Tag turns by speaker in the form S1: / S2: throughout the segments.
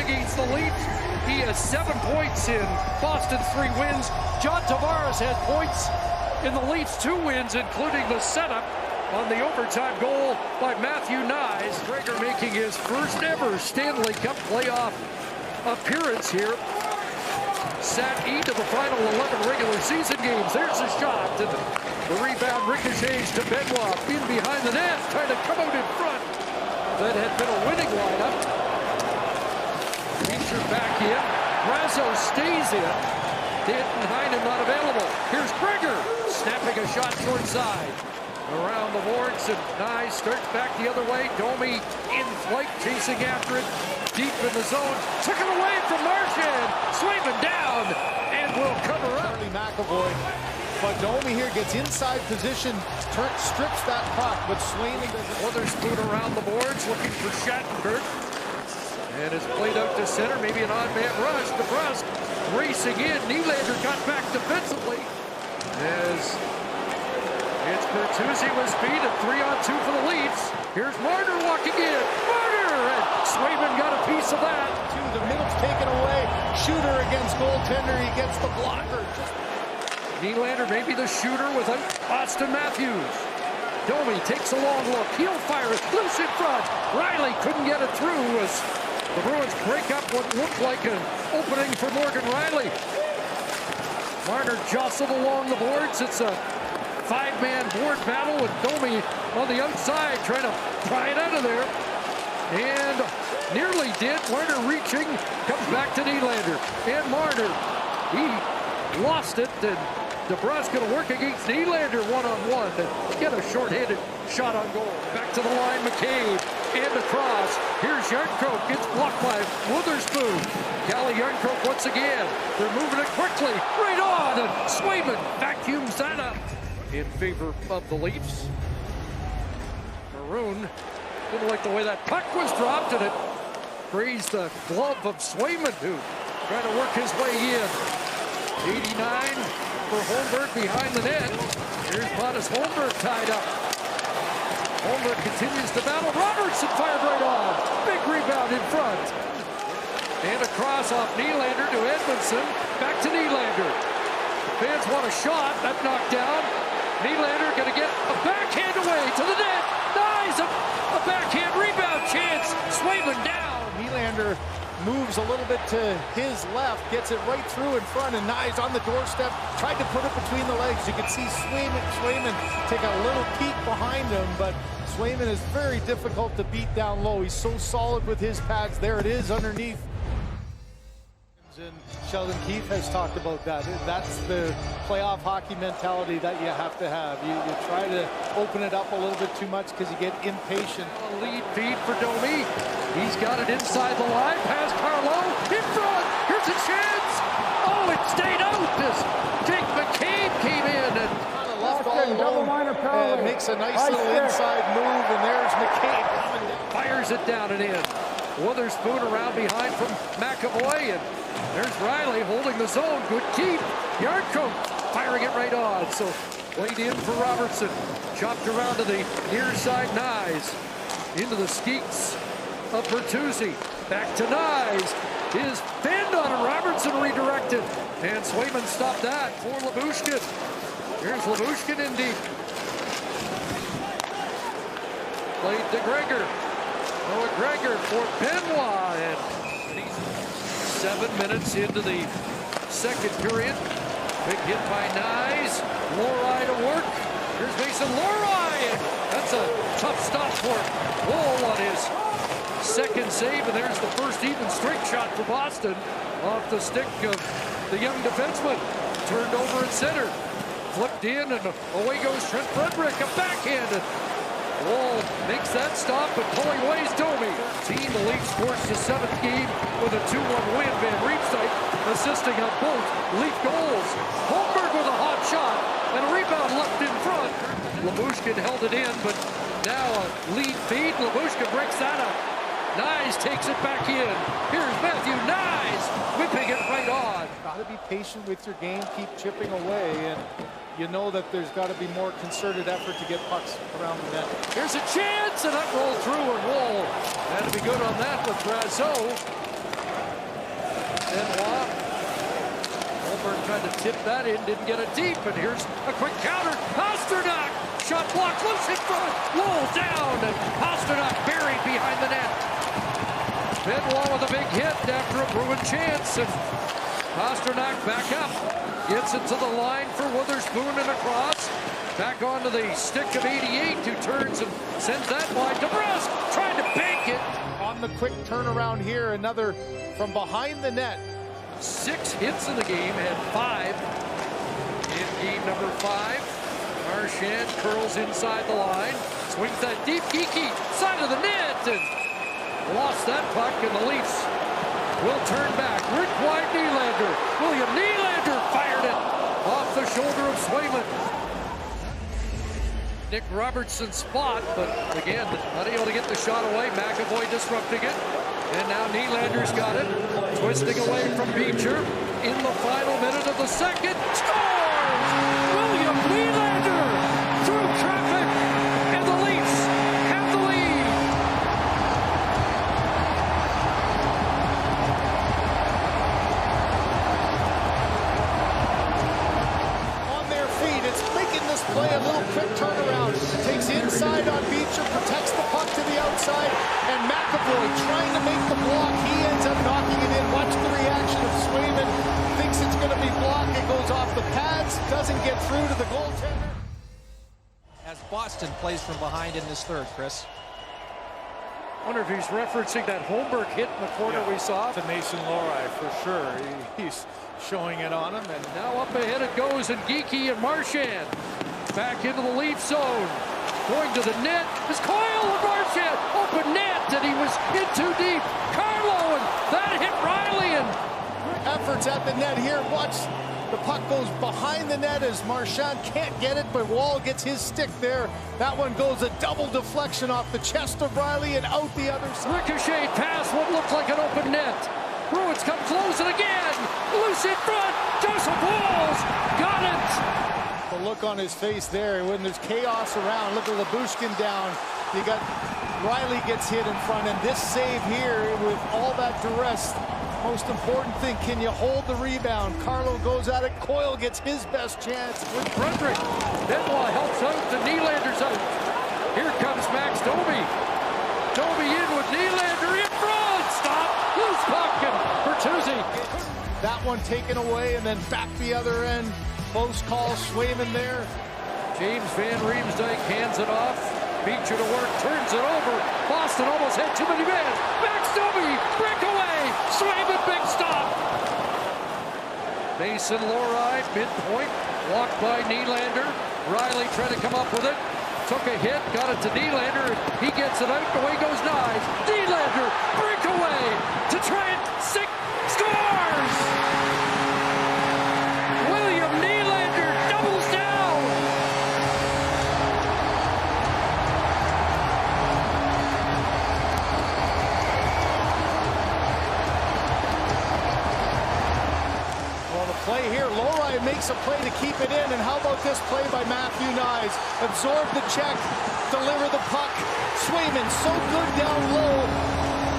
S1: against the Leafs. He has 7 points in Boston's 3 wins. John Tavares had points in the Leafs' 2 wins, including the setup on the overtime goal by Matthew Nyes. Gregor making his first ever Stanley Cup playoff appearance here. Sat into the final 11 regular season games. There's a shot, and the rebound ricochets to Benoit. In behind the net, trying to come out in front. That had been a winning lineup. Feature back in. Brazo stays in. Danton Heinen not available. Here's Gregor snapping a shot short side. Around the boards, and Nyes starts back the other way. Domi in flight, chasing after it. Deep in the zone. Took it away from Marchand. Swayman down and will cover up.
S2: Charlie McAvoy. But Domi here gets inside position, strips that puck, but Swayman doesn't.
S1: Witherspoon around the boards, looking for Shattenkirk. And it's played out to center, maybe an odd man rush. DeBrusk racing in. Nylander got back defensively. As it's Bertuzzi with speed at 3-on-2 for the Leafs. Here's Marner walking in. Marner! And Swayman got a piece of that.
S2: The middle's taken away. Shooter against goaltender. He gets the blocker.
S1: Nylander maybe the shooter with Austin Matthews. Domi takes a long look. He'll fire it loose in front. Riley couldn't get it through as the Bruins break up what looked like an opening for Morgan Riley. Marner jostled along the boards. It's a 5-man board battle with Domi on the outside trying to pry it out of there. And nearly did. Marner reaching, comes back to Nylander. And Marner, he lost it. And DeBrusk going to work against Nylander one-on-one to get a short-handed shot on goal. Back to the line, McCabe. And across. Here's Yarncroke. It's blocked by Witherspoon. Calle Yarncroke once again. They're moving it quickly. Right on. And Swayman vacuums that up in favor of the Leafs. Maroon didn't like the way that puck was dropped, and it grazed the glove of Swayman, who tried to work his way in. 89 for Holmberg behind the net. Here's Pontus Holmberg tied up. Holmberg continues to battle. Robertson fired right on. Big rebound in front. And across off Nylander to Edmondson. Back to Nylander. Fans want a shot. That knocked down. Nylander going to get a backhand away to the net. Nice! A backhand rebound chance. Swayman down.
S2: Nylander moves a little bit to his left, gets it right through in front, and Nyes on the doorstep. Tried to put it between the legs. You can see Swayman take a little peek behind him, but Swayman is very difficult to beat down low. He's so solid with his pads. There it is underneath. And Sheldon Keefe has talked about that. That's the playoff hockey mentality that you have to have. You try to open it up a little bit too much because you get impatient.
S1: A lead feed for Domi. He's got it inside the line. Past Carlo. In front. Here's a chance. Oh, it stayed out as Jake McCabe came in and
S2: kind of left all alone. And makes a nice little inside move, and there's McCabe coming down.
S1: Fires it down and in. Witherspoon around behind from McAvoy, and there's Riley holding the zone. Good keep. Yarncroke firing it right on. So played in for Robertson. Chopped around to the near side. Nyes into the skeets of Bertuzzi. Back to Nyes. His bend on Robertson redirected. And Swayman stopped that for Lyubushkin. Here's Lyubushkin in deep. Played to Gregor. Noah Gregor for Benoit. And he's 7 minutes into the second period. Big hit by Nyes. Lohrei to work. Here's Mason Lohrei. That's a tough stop for Woll on his second save. And there's the first even straight shot for Boston off the stick of the young defenseman. Turned over at center. Flipped in, and away goes Trent Frederick. A backhand. Woll makes that stop, but pulling away is Domi. The Leafs forced the 7th game with a 2-1 win. Van Riemsdyk assisting on both Leaf goals. Holmberg with a hot shot and a rebound left in front. Lyubushkin held it in, but now a lead feed. Lyubushkin breaks that up. Nyes takes it back in. Here's Matthew Nyes whipping it right on.
S2: Got to be patient with your game, keep chipping away, and you know that there's got to be more concerted effort to get pucks around the net.
S1: Here's a chance, and that rolled through, and Woll had to be good on that with Brazo. Benoit. Holmberg tried to tip that in, didn't get it deep, and here's a quick counter. Pastrnak, shot blocked, loose in front, Woll down, and Pastrnak buried behind the net. Benoit with a big hit after a Bruin chance, and Pastrnak back up, gets it to the line for Witherspoon and across. Back onto the stick of 88, who turns and sends that wide to Brust, trying to bank it.
S2: On the quick turnaround here, another from behind the net.
S1: 6 hits in the game, had 5 in game number 5. Marchand curls inside the line, swings that deep, geeky side of the net, and lost that puck, and the Leafs will turn back. Rick White, Nylander. William Nylander fired it off the shoulder of Swayman. Nick Robertson's spot, but again, not able to get the shot away. McAvoy disrupting it. And now Nylander's got it. Twisting away from Beecher. In the final minute of the second. Scores! William Nylander through traffic. And the Leafs have the lead.
S2: On their feet, it's making this play a little quick turnaround. Takes inside on Beecher, protects the puck to the outside, and McAvoy trying to make the block. He ends up knocking it in. Watch the reaction of Swayman. Thinks it's going to be blocked. It goes off the pads, doesn't get through to the goaltender.
S3: As Boston plays from behind in this third, Chris.
S1: Wonder if he's referencing that Holmberg hit in the corner we saw.
S2: To Mason Lohrei for sure. He's showing it on him. And
S1: Now up ahead it goes, and Geeky and Marchand back into the Leaf zone. Going to the net is Coyle and Marchand. Open net, and he was in too deep. Carlo, and that hit Riley. And
S2: efforts at the net here. Watch, the puck goes behind the net as Marchand can't get it, but Woll gets his stick there. That one goes a double deflection off the chest of Riley and out the other side.
S1: ricochet pass, what looked like an open net. Bruins come close, and again, loose in front. Joseph Woll got it.
S2: The look on his face there when there's chaos around. Look at Labushkin down. You got Riley gets hit in front, and this save here with all that duress. Most important thing, can you hold the rebound? Carlo goes at it. Coyle gets his best chance.
S1: With Frederick, Benoit helps out, the Nylander's out. Here comes Max Domi. Domi in with Nylander in front. Stop, loose puck, and Bertuzzi.
S2: That one taken away, and then back the other end. Close call, Swayman there.
S1: James Van Riemsdyk hands it off. Beecher to work, turns it over. Boston almost had too many men. Max Domi, breakaway. Swayman, big stop. Mason Lohrei, midpoint, walked by Nylander. Riley trying to come up with it. Took a hit, got it to Nylander. He gets it out, away goes Knies. Nylander, breakaway to try and sink, scores! William Nylander doubles down.
S2: Well, the play here, Lohrei makes a play to keep it in, and how about this play by Matthew Knies? Absorb the check, deliver the puck. Swayman so good down low.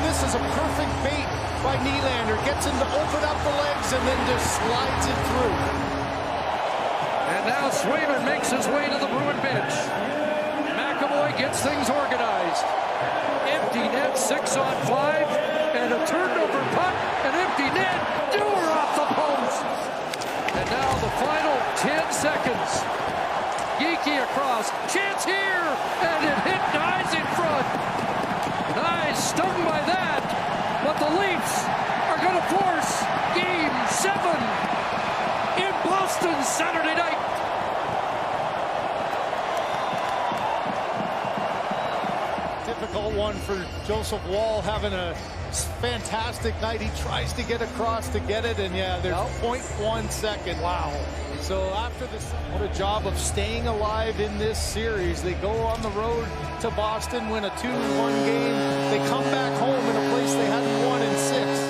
S2: This is a perfect bait by Nylander. Gets him to open up the legs and then just slides it through.
S1: And now Swayman makes his way to the Bruin bench. McAvoy gets things organized. Empty net, 6 on 5, and a turnover puck, an empty net, Dewar off the post. And now the final 10 seconds. Geeky across, chance here, and it hit Knies in front. Knies stung by that, but the Leafs are going to force Game 7 in Boston Saturday night.
S2: Difficult one for Joseph Woll, having a fantastic night. He tries to get across to get it, and yeah, there's 0.1 second. Wow. So after this, what a job of staying alive in this series. They go on the road to Boston, win a 2-1 game. They come back home in a place they hadn't won in 6.